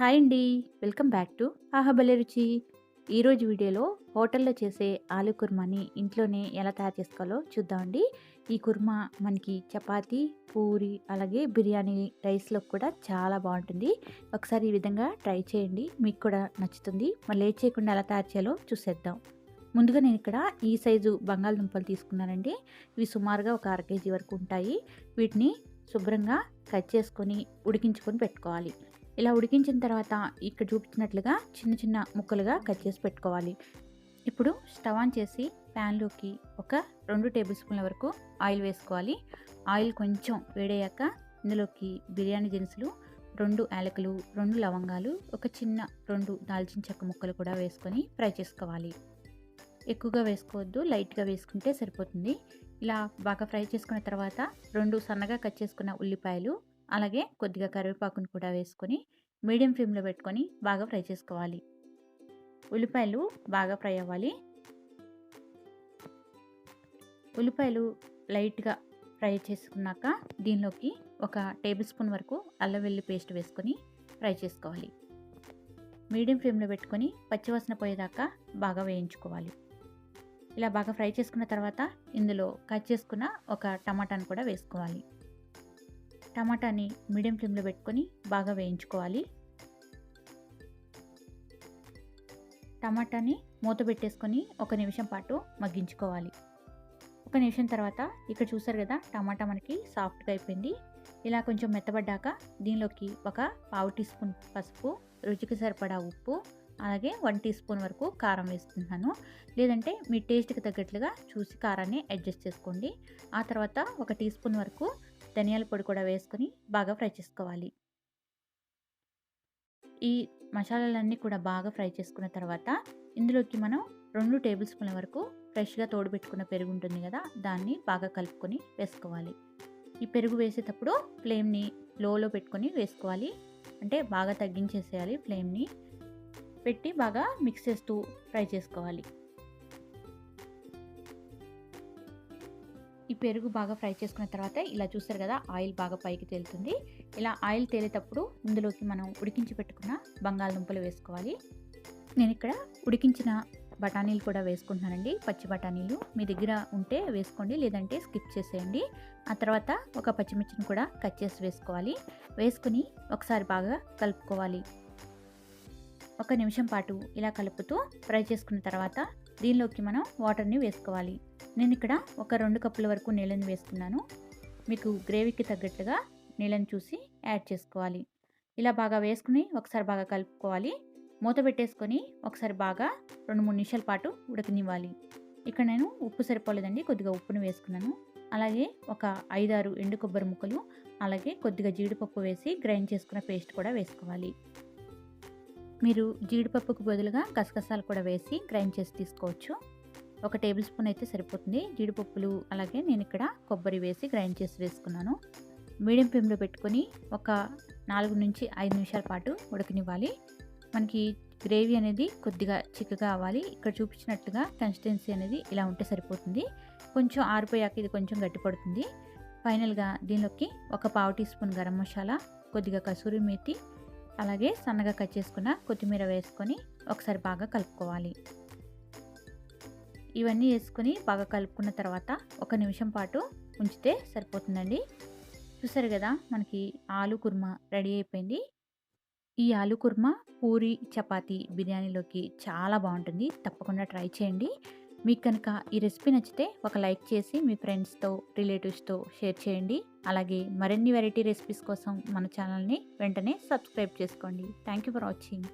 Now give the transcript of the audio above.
Hi అండి. Welcome back to ఆహా భలే రుచి. ఈరోజు వీడియోలో హోటల్లో చేసే ఆలు కుర్మాని ఇంట్లోనే ఎలా తయారు చేసుకోవాలో చూద్దామండి. ఈ కుర్మా మనకి చపాతీ, పూరి అలాగే బిర్యానీ రైస్‌లో కూడా చాలా బావుంటుంది. ఒకసారి ఈ విధంగా ట్రై చేయండి. మీకు కూడా నచ్చుతుంది. మరి లేట్ చేయకుండా ఎలా తయారు చేయాలో చూసేద్దాం. ముందుగా నేను ఇక్కడ ఈ సైజు బంగాళదుంపలు తీసుకున్నానండి. ఇవి సుమారుగా ఒక అర కేజీ వరకు ఉంటాయి. వీటిని శుభ్రంగా కట్ చేసుకొని ఉడికించుకొని పెట్టుకోవాలి. ఇలా ఉడికించిన తర్వాత ఇక్కడ చూపించినట్లుగా చిన్న చిన్న ముక్కలుగా కట్ చేసి పెట్టుకోవాలి. ఇప్పుడు స్టవ్ ఆన్ చేసి ప్యాన్లోకి ఒక 2 టేబుల్ స్పూన్ల వరకు ఆయిల్ వేసుకోవాలి. ఆయిల్ కొంచెం వేడయ్యాక ఇందులోకి బిర్యానీ దినుసులు, 2 యాలకులు, 2 లవంగాలు, ఒక చిన్న 2 దాల్చిన చెక్క ముక్కలు కూడా వేసుకొని ఫ్రై చేసుకోవాలి. ఎక్కువగా వేసుకోవద్దు, లైట్గా వేసుకుంటే సరిపోతుంది. ఇలా బాగా ఫ్రై చేసుకున్న తర్వాత 2 సన్నగా కట్ చేసుకున్న ఉల్లిపాయలు, అలాగే కొద్దిగా కరివేపాకును కూడా వేసుకొని మీడియం ఫ్లేమ్లో పెట్టుకొని బాగా ఫ్రై చేసుకోవాలి. ఉల్లిపాయలు బాగా ఫ్రై అవ్వాలి. ఉల్లిపాయలు లైట్గా ఫ్రై చేసుకున్నాక దీనిలోకి ఒక టేబుల్ స్పూన్ వరకు అల్లం వెల్లుల్లి పేస్ట్ వేసుకొని ఫ్రై చేసుకోవాలి. మీడియం ఫ్లేమ్లో పెట్టుకొని పచ్చివాసన పోయేదాకా బాగా వేయించుకోవాలి. ఇలా బాగా ఫ్రై చేసుకున్న తర్వాత ఇందులో కట్ చేసుకున్న ఒక టమాటాను కూడా వేసుకోవాలి. టమాటాని మీడియం ఫ్లేమ్లో పెట్టుకొని బాగా వేయించుకోవాలి. టమాటాని మూత పెట్టేసుకొని ఒక నిమిషం పాటు మగ్గించుకోవాలి. ఒక నిమిషం తర్వాత ఇక్కడ చూసారు కదా, టమాటా మనకి సాఫ్ట్గా అయిపోయింది. ఇలా కొంచెం మెత్తబడ్డాక దీనిలోకి ఒక పావు టీ స్పూన్ పసుపు, రుచికి సరిపడా ఉప్పు, అలాగే 1 టీ స్పూన్ వరకు కారం వేస్తున్నాను. లేదంటే మీ టేస్ట్కి తగ్గట్లుగా చూసి కారాన్ని అడ్జస్ట్ చేసుకోండి. ఆ తర్వాత ఒక టీ స్పూన్ వరకు ధనియాల పొడి కూడా వేసుకొని బాగా ఫ్రై చేసుకోవాలి. ఈ మసాలాలన్నీ కూడా బాగా ఫ్రై చేసుకున్న తర్వాత ఇందులోకి మనం 2 టేబుల్ స్పూన్ల వరకు ఫ్రెష్గా తోడుపెట్టుకున్న పెరుగు ఉంటుంది కదా, దాన్ని బాగా కలుపుకొని వేసుకోవాలి. ఈ పెరుగు వేసేటప్పుడు ఫ్లేమ్ని లోలో పెట్టుకొని వేసుకోవాలి. అంటే బాగా తగ్గించేసేయాలి. ఫ్లేమ్ని పెట్టి బాగా మిక్స్ చేస్తూ ఫ్రై చేసుకోవాలి. ఈ పెరుగు బాగా ఫ్రై చేసుకున్న తర్వాత ఇలా చూస్తారు కదా, ఆయిల్ బాగా పైకి తేలుతుంది. ఇలా ఆయిల్ తేలేటప్పుడు ఇందులోకి మనం ఉడికించి పెట్టుకున్న బంగాళదుంపలు వేసుకోవాలి. నేను ఇక్కడ ఉడికించిన బఠానీలు కూడా వేసుకుంటున్నానండి. పచ్చి బఠానీలు మీ దగ్గర ఉంటే వేసుకోండి, లేదంటే స్కిప్ చేసేయండి. ఆ తర్వాత ఒక పచ్చిమిర్చిని కూడా కట్ చేసి వేసుకోవాలి. వేసుకుని ఒకసారి బాగా కలుపుకోవాలి. ఒక నిమిషం పాటు ఇలా కలుపుతూ ఫ్రై చేసుకున్న తర్వాత దీనిలోకి మనం వాటర్ని వేసుకోవాలి. నేను ఇక్కడ ఒక 2 కప్పుల వరకు నీళ్ళని వేసుకున్నాను. మీకు గ్రేవీకి తగ్గట్టుగా నీళ్ళని చూసి యాడ్ చేసుకోవాలి. ఇలా బాగా వేసుకుని ఒకసారి బాగా కలుపుకోవాలి. మూత పెట్టేసుకొని ఒకసారి బాగా 2-3 నిమిషాల పాటు ఉడకనివ్వాలి. ఇక్కడ నేను ఉప్పు సరిపోలేదండి, కొద్దిగా ఉప్పుని వేసుకున్నాను. అలాగే ఒక 5-6 ఎండు కొబ్బరి ముక్కలు, అలాగే కొద్దిగా జీడిపప్పు వేసి గ్రైండ్ చేసుకున్న పేస్ట్ కూడా వేసుకోవాలి. మీరు జీడిపప్పుకు బదులుగా గసగసాలు కూడా వేసి గ్రైండ్ చేసి తీసుకోవచ్చు. ఒక టేబుల్ స్పూన్ అయితే సరిపోతుంది జీడిపప్పులు. అలాగే నేను ఇక్కడ కొబ్బరి వేసి గ్రైండ్ చేసి వేసుకున్నాను. మీడియం ఫ్లేమ్లో పెట్టుకొని ఒక 4-5 నిమిషాల పాటు ఉడకనివ్వాలి. మనకి గ్రేవీ అనేది కొద్దిగా చిక్కగా అవ్వాలి. ఇక్కడ చూపించినట్లుగా కన్సిస్టెన్సీ అనేది ఇలా ఉంటే సరిపోతుంది. కొంచెం ఆరిపోయాక ఇది కొంచెం గట్టిపడుతుంది. ఫైనల్గా దీనిలోకి ఒక పావు టీ స్పూన్ గరం మసాలా, కొద్దిగా కసూరి మేతి, అలాగే సన్నగా కట్ చేసుకున్న కొత్తిమీర వేసుకొని ఒకసారి బాగా కలుపుకోవాలి. ఇవన్నీ వేసుకొని బాగా కలుపుకున్న తర్వాత ఒక నిమిషం పాటు ఉంచితే సరిపోతుందండి. చూసారు కదా, మనకి ఆలు కుర్మా రెడీ అయిపోయింది. ఈ ఆలు కుర్మా పూరి, చపాతీ, బిర్యానీలోకి చాలా బాగుంటుంది. తప్పకుండా ట్రై చేయండి. మీకు కనుక ఈ రెసిపీ నచ్చితే ఒక లైక్ చేసి మీ ఫ్రెండ్స్తో, రిలేటివ్స్తో షేర్ చేయండి. అలాగే మరిన్ని వెరైటీ రెసిపీస్ కోసం మన ఛానల్ని వెంటనే సబ్స్క్రైబ్ చేసుకోండి. Thank you for watching.